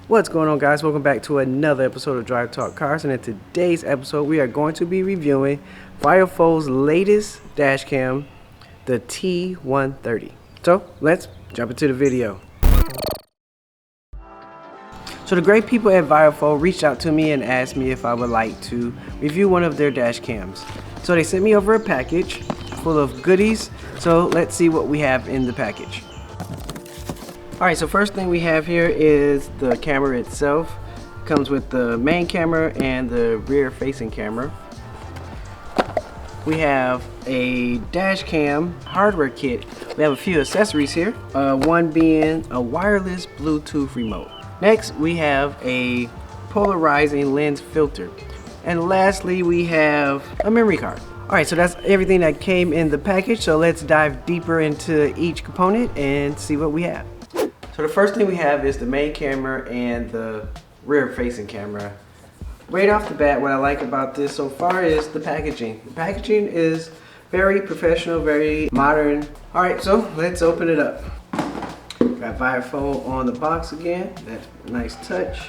What's going on, guys? Welcome back to another episode of Drive Talk Cars, and in today's episode we are going to be reviewing Viofo's latest dash cam, the T130. So let's jump into the video. So the great people at Viofo reached out to me and asked me if I would like to review one of their dash cams. So they sent me over a package full of goodies, so let's see what we have in the package. Alright, so first thing we have here is the camera itself. It comes with the main camera and the rear facing camera. We have a dash cam hardware kit. We have a few accessories here, one being a wireless Bluetooth remote. Next we have a polarizing lens filter, and lastly we have a memory card. Alright, so that's everything that came in the package, so let's dive deeper into each component and see what we have. So the first thing we have is the main camera and the rear facing camera. Right off the bat, what I like about this so far is the packaging. The packaging is very professional, very modern. Alright, so let's open it up. Got Viofo on the box again. That's a nice touch.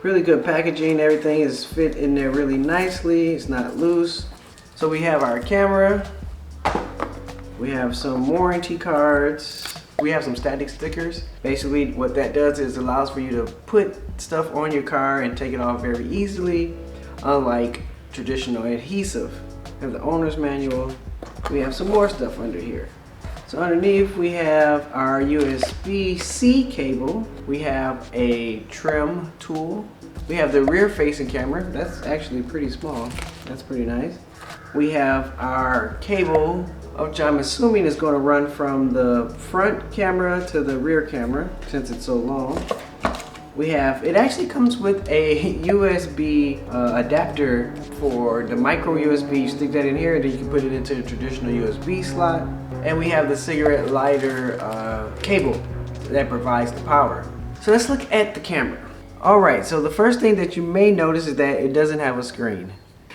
Really good packaging. Everything is fit in there really nicely. It's not loose. So we have our camera. We have some warranty cards. We have some static stickers. Basically what that does is allows for you to put stuff on your car and take it off very easily, unlike traditional adhesive. We have the owner's manual. We have some more stuff under here. So underneath we have our USB-C cable. We have a trim tool. We have the rear facing camera. That's actually pretty small. That's pretty nice. We have our cable, which I'm assuming is going to run from the front camera to the rear camera since it's so long. We have, it actually comes with a USB adapter for the micro USB. You stick that in here and then you can put it into a traditional USB slot. And we have the cigarette lighter cable that provides the power. So let's look at the camera. Alright, so the first thing that you may notice is that it doesn't have a screen.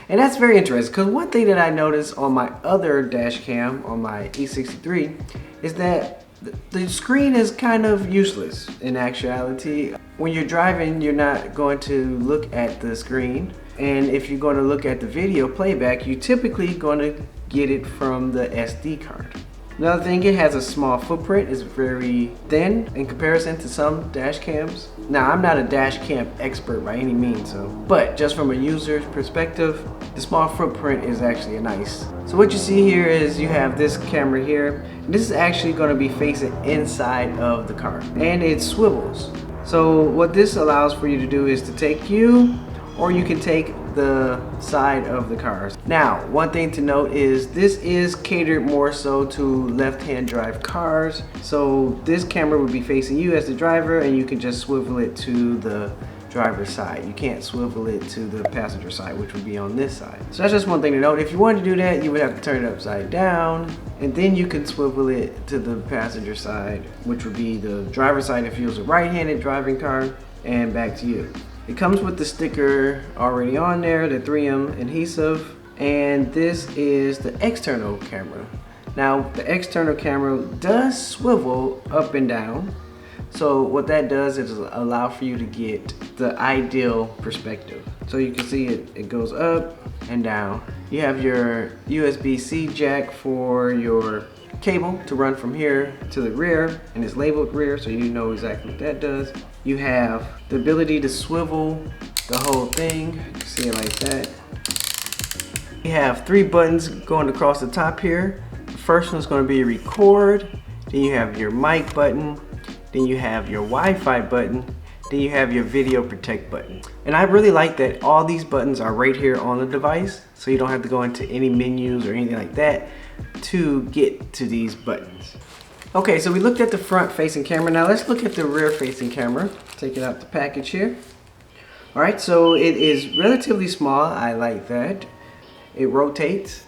And that's very interesting, because one thing that I noticed on my other dash cam, on my E63, is that the screen is kind of useless in actuality. When you're driving, you're not going to look at the screen. And if you're going to look at the video playback, you're typically going to get it from the SD card. Another thing, it has a small footprint. It's very thin in comparison to some dash cams. Now, I'm not a dash cam expert by any means, but just from a user's perspective, the small footprint is actually nice. So what you see here is you have this camera here. This is actually going to be facing inside of the car, and it swivels. So what this allows for you to do is to take you, or you can take the side of the cars. Now, one thing to note is this is catered more so to left-hand drive cars. So this camera would be facing you as the driver, and you can just swivel it to the driver's side. You can't swivel it to the passenger side, which would be on this side. So that's just one thing to note. If you wanted to do that, you would have to turn it upside down, and then you can swivel it to the passenger side, which would be the driver's side if it was a right-handed driving car, and back to you. It comes with the sticker already on there, the 3M adhesive, and this is the external camera. Now, the external camera does swivel up and down, so what that does is allow for you to get the ideal perspective. So you can see it goes up and down. You have your USB-C jack for your cable to run from here to the rear, and it's labeled rear, so you know exactly what that does. You have the ability to swivel the whole thing. You can see it like that. You have 3 buttons going across the top here. The first one's going to be record, then you have your mic button, then you have your Wi-Fi button, then you have your video protect button. And I really like that all these buttons are right here on the device, so you don't have to go into any menus or anything like that to get to these buttons. Okay, so we looked at the front facing camera. Now let's look at the rear facing camera. Take it out the package here. Alright, so it is relatively small. I like that. It rotates,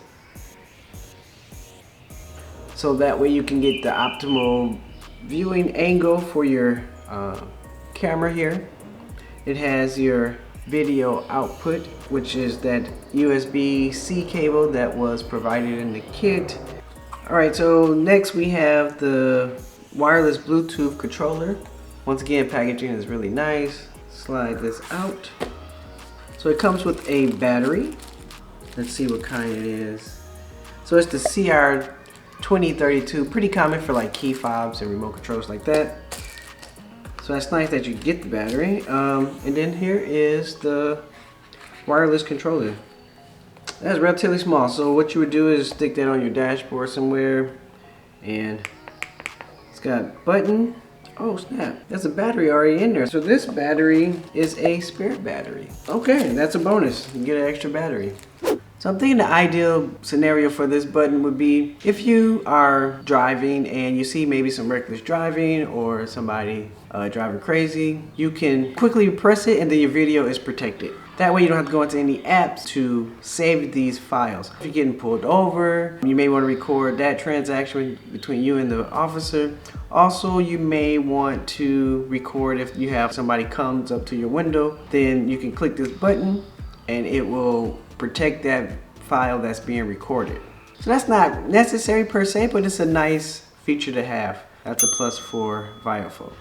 so that way you can get the optimal viewing angle for your camera here. It has your video output, which is that USB-C cable that was provided in the kit. Alright, so next we have the wireless Bluetooth controller. Once again, packaging is really nice. Slide this out. So it comes with a battery. Let's see what kind it is. So it's the CR2032, pretty common for like key fobs and remote controls like that. So that's nice that you get the battery. And then here is the wireless controller. That's relatively small. So what you would do is stick that on your dashboard somewhere, and it's got a button. Oh snap, there's a battery already in there. So this battery is a spare battery. Okay, that's a bonus. You get an extra battery. So I'm thinking the ideal scenario for this button would be if you are driving and you see maybe some reckless driving or somebody driving crazy, you can quickly press it and then your video is protected. That way you don't have to go into any apps to save these files. If you're getting pulled over, you may want to record that transaction between you and the officer. Also, you may want to record if you have somebody comes up to your window, then you can click this button and it will protect that file that's being recorded. So that's not necessary per se, but it's a nice feature to have. That's a plus for Viofo.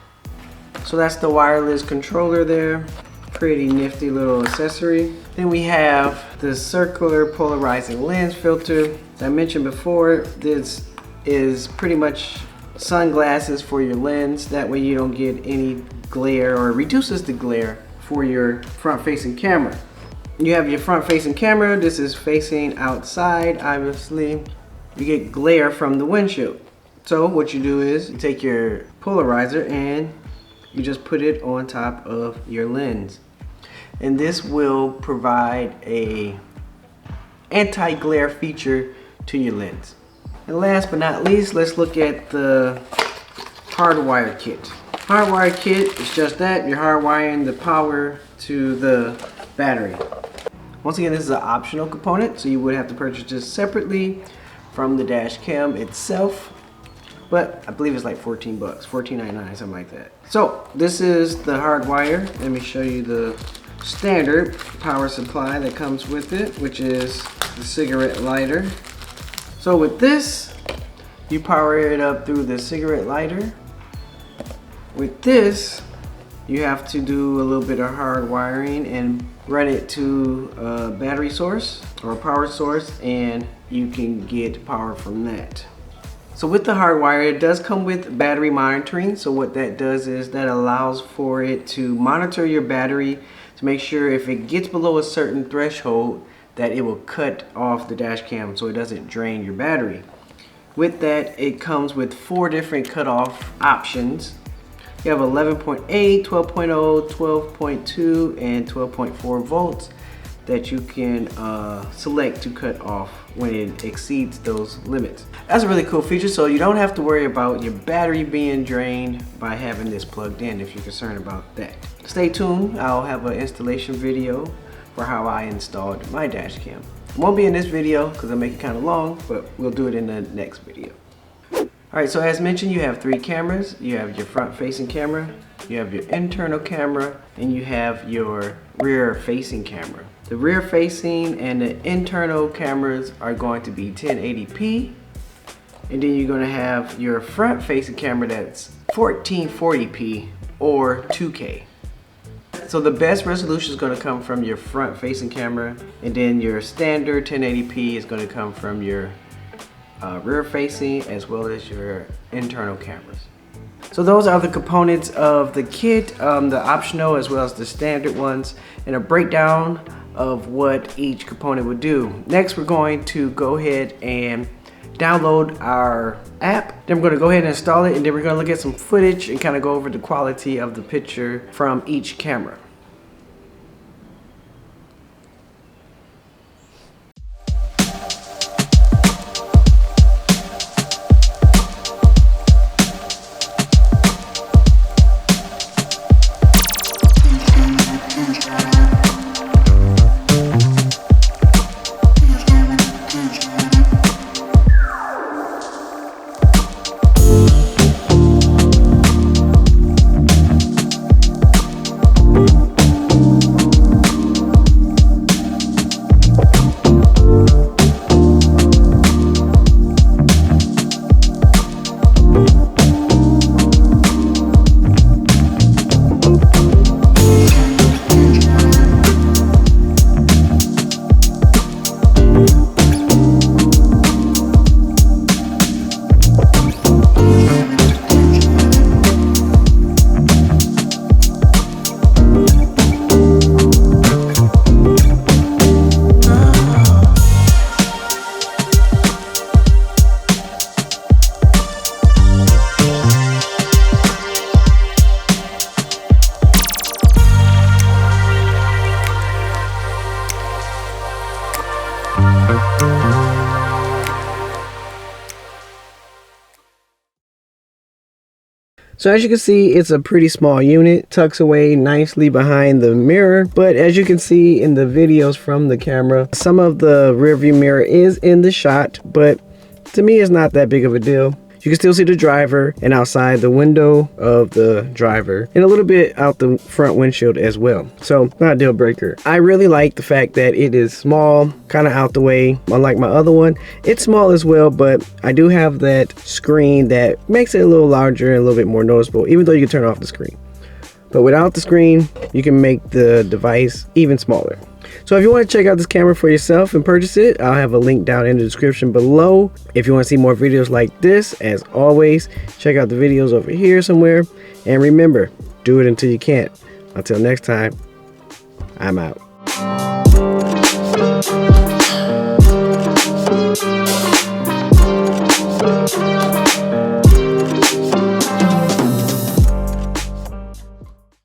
So that's the wireless controller there. Pretty nifty little accessory. Then we have the circular polarizing lens filter. As I mentioned before, this is pretty much sunglasses for your lens. That way you don't get any glare, or reduces the glare for your front-facing camera. You have your front-facing camera. This is facing outside, obviously. You get glare from the windshield. So what you do is you take your polarizer and you just put it on top of your lens. And this will provide a anti-glare feature to your lens. And last but not least, let's look at the hardwire kit. Hardwire kit is just that. You're hardwiring the power to the battery. Once again, this is an optional component, so you would have to purchase this separately from the dash cam itself. But I believe it's like 14 bucks, $14.99, something like that. So this is the hard wire. Let me show you the standard power supply that comes with it, which is the cigarette lighter. So with this, you power it up through the cigarette lighter. With this, you have to do a little bit of hard wiring and run it to a battery source or a power source, and you can get power from that. So with the hardwire, it does come with battery monitoring. So what that does is that allows for it to monitor your battery to make sure if it gets below a certain threshold that it will cut off the dash cam so it doesn't drain your battery. With that, it comes with 4 different cutoff options. You have 11.8, 12.0, 12.2, and 12.4 volts that you can select to cut off when it exceeds those limits. That's a really cool feature, so you don't have to worry about your battery being drained by having this plugged in if you're concerned about that. Stay tuned, I'll have an installation video for how I installed my dash cam. It won't be in this video because I make it kind of long, but we'll do it in the next video. Alright, so as mentioned, you have 3 cameras. You have your front-facing camera, you have your internal camera, and you have your rear-facing camera. The rear-facing and the internal cameras are going to be 1080p, and then you're going to have your front-facing camera that's 1440p or 2K. So the best resolution is going to come from your front-facing camera, and then your standard 1080p is going to come from your rear-facing as well as your internal cameras. So those are the components of the kit, the optional as well as the standard ones, and a breakdown of what each component would do. Next, we're going to go ahead and download our app. Then we're going to go ahead and install it, and then we're going to look at some footage and kind of go over the quality of the picture from each camera. So as you can see, it's a pretty small unit, tucks away nicely behind the mirror. But as you can see in the videos from the camera, some of the rear view mirror is in the shot, but to me, it's not that big of a deal. You can still see the driver and outside the window of the driver and a little bit out the front windshield as well. So not a deal breaker. I really like the fact that it is small, kind of out the way. Unlike my other one, it's small as well, but I do have that screen that makes it a little larger and a little bit more noticeable, even though you can turn off the screen. But without the screen, you can make the device even smaller. So if you want to check out this camera for yourself and purchase it, I'll have a link down in the description below. If you want to see more videos like this, as always, check out the videos over here somewhere. And remember, do it until you can't. Until next time, I'm out.